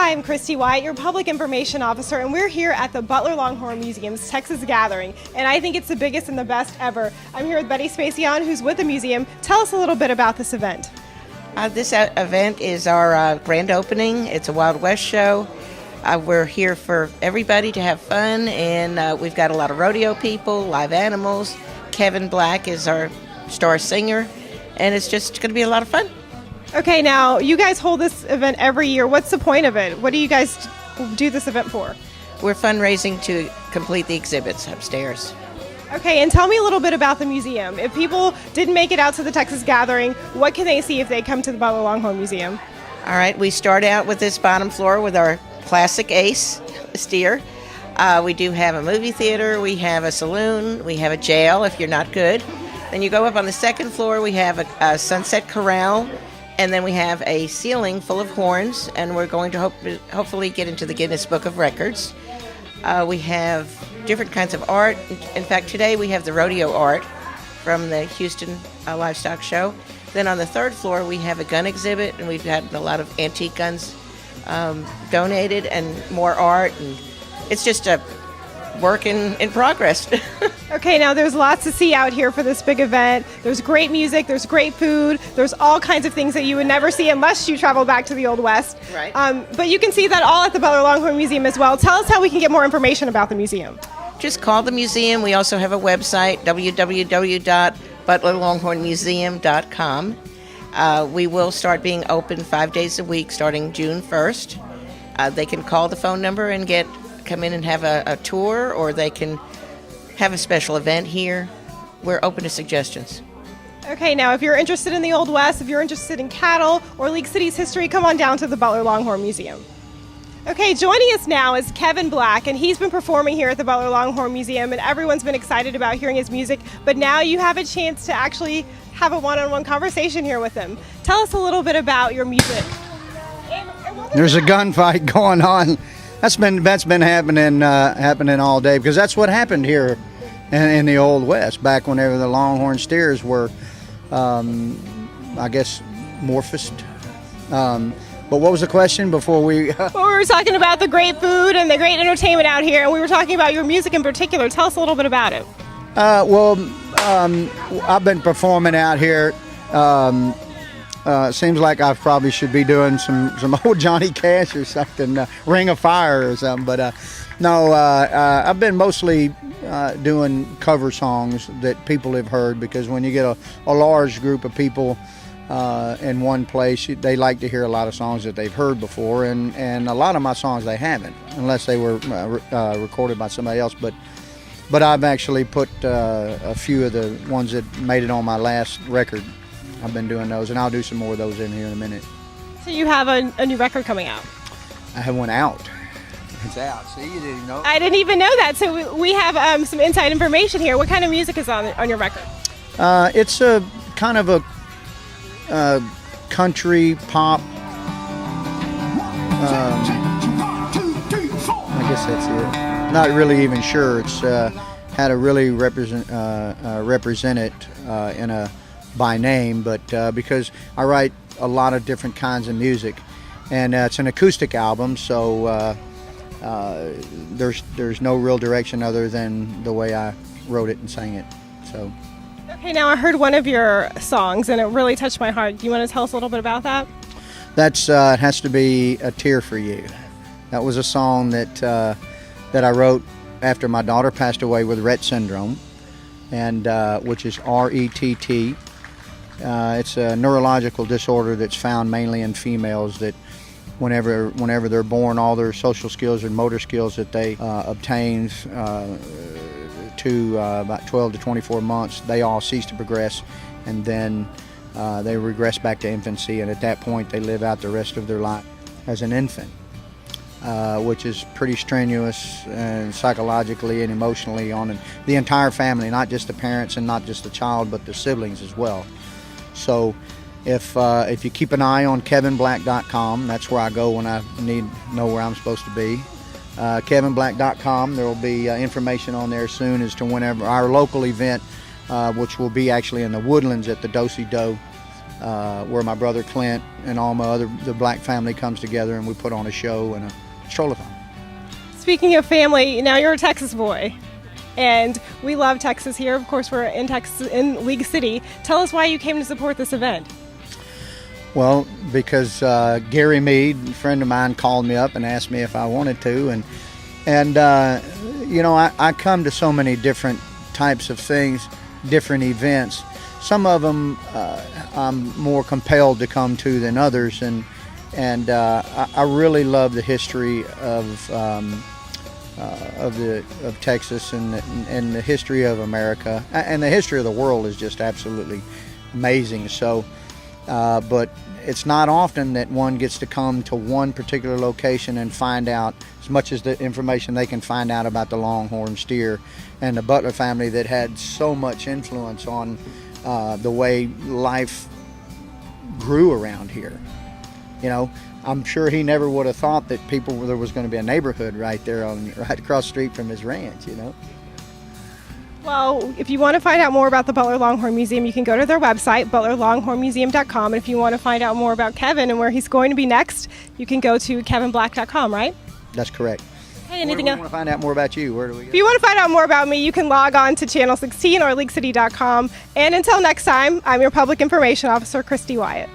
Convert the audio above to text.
Hi, I'm Christy White, your Public Information Officer, and we're here at the Butler Longhorn Museum's Texas Gathering, and I think it's the biggest and the best ever. I'm here with Betty Spacion, who's with the museum. Tell us a little bit about this event. This event is our grand opening. It's a Wild West show. We're here for everybody to have fun, and we've got a lot of rodeo people, live animals. Kevin Black is our star singer, and it's just going to be a lot of fun. Okay, now you guys hold this event every year. What's the point of it? What do you guys do this event for? We're fundraising to complete the exhibits upstairs. Okay, and tell me a little bit about the museum. If people didn't make it out to the Texas Gathering, what can they see if they come to the Butler Longhorn Museum? All right, we start out with this bottom floor with our classic ace steer. We do have a movie theater, we have a saloon, we have a jail if you're not good. Then you go up on the second floor, we have a sunset corral, and then we have a ceiling full of horns, and we're going to hopefully get into the Guinness Book of Records. We have different kinds of art. In fact, today we have the rodeo art from the Houston Livestock Show. Then on the third floor we have a gun exhibit, and we've had a lot of antique guns donated and more art, and it's just a work in progress. Okay, now there's lots to see out here for this big event. There's great music, there's great food, there's all kinds of things that you would never see unless you travel back to the Old West. Right. But you can see that all at the Butler Longhorn Museum as well. Tell us how we can get more information about the museum. Just call the museum. We also have a website, www.butlerlonghornmuseum.com. We will start being open 5 days a week starting June 1st. They can call the phone number and come in and have a tour, or they can have a special event here. We're open to suggestions. Okay, now if you're interested in the Old West, if you're interested in cattle or League City's history, come on down to the Butler Longhorn Museum. Okay, joining us now is Kevin Black, and he's been performing here at the Butler Longhorn Museum, and everyone's been excited about hearing his music, but now you have a chance to actually have a one-on-one conversation here with him. Tell us a little bit about your music. There's a gunfight going on. That's been happening all day, because that's what happened here in the Old West back whenever the Longhorn steers were, I guess, morphosed. But what was the question before we? Well, we were talking about the great food and the great entertainment out here, and we were talking about your music in particular. Tell us a little bit about it. I've been performing out here. Seems like I probably should be doing some old Johnny Cash or something, Ring of Fire or something. But no, I've been mostly doing cover songs that people have heard, because when you get a large group of people in one place, they like to hear a lot of songs that they've heard before, and a lot of my songs they haven't, unless they were recorded by somebody else. But I've actually put a few of the ones that made it on my last record. I've been doing those, and I'll do some more of those in here in a minute. So you have a new record coming out? I have one out. It's out. See, you didn't know. I didn't even know that. So we have some inside information here. What kind of music is on your record? It's a kind of a country pop. I guess that's it. Not really even sure. It's how to really represent it by name, but because I write a lot of different kinds of music, and it's an acoustic album, so there's no real direction other than the way I wrote it and sang it. So. Okay, now I heard one of your songs, and it really touched my heart. Do you want to tell us a little bit about that? That's it has to be A Tear for You. That was a song that I wrote after my daughter passed away with Rett syndrome, and which is RETT. It's a neurological disorder that's found mainly in females, that whenever they're born, all their social skills and motor skills that they obtain to about 12 to 24 months, they all cease to progress, and then they regress back to infancy, and at that point they live out the rest of their life as an infant, which is pretty strenuous and psychologically and emotionally on the entire family, not just the parents and not just the child, but the siblings as well. So if you keep an eye on kevinblack.com, that's where I go when I know where I'm supposed to be. kevinblack.com, there will be information on there soon as to whenever our local event, which will be actually in the Woodlands at the Do-Si-Do where my brother Clint and all the black family comes together, and we put on a show and a strollathon. Speaking of family, now you're a Texas boy, and we love Texas here. Of course, we're in Texas, in League City. Tell us why you came to support this event. Well, because Gary Mead, a friend of mine, called me up and asked me if I wanted to, and you know, I come to so many different types of things, different events. Some of them I'm more compelled to come to than others, and I really love the history of Texas and the history of America, and the history of the world is just absolutely amazing. So, but it's not often that one gets to come to one particular location and find out as much as the information they can find out about the Longhorn steer and the Butler family that had so much influence on the way life grew around here. You know, I'm sure he never would have thought that there was going to be a neighborhood right there right across the street from his ranch, you know. Well, if you want to find out more about the Butler Longhorn Museum, you can go to their website, butlerlonghornmuseum.com. And if you want to find out more about Kevin and where he's going to be next, you can go to kevinblack.com, right? That's correct. Hey, anything else? If you want to find out more about you, where do we go? If you want to find out more about me, you can log on to Channel 16 or leaguecity.com. And until next time, I'm your Public Information Officer, Christy Wyatt.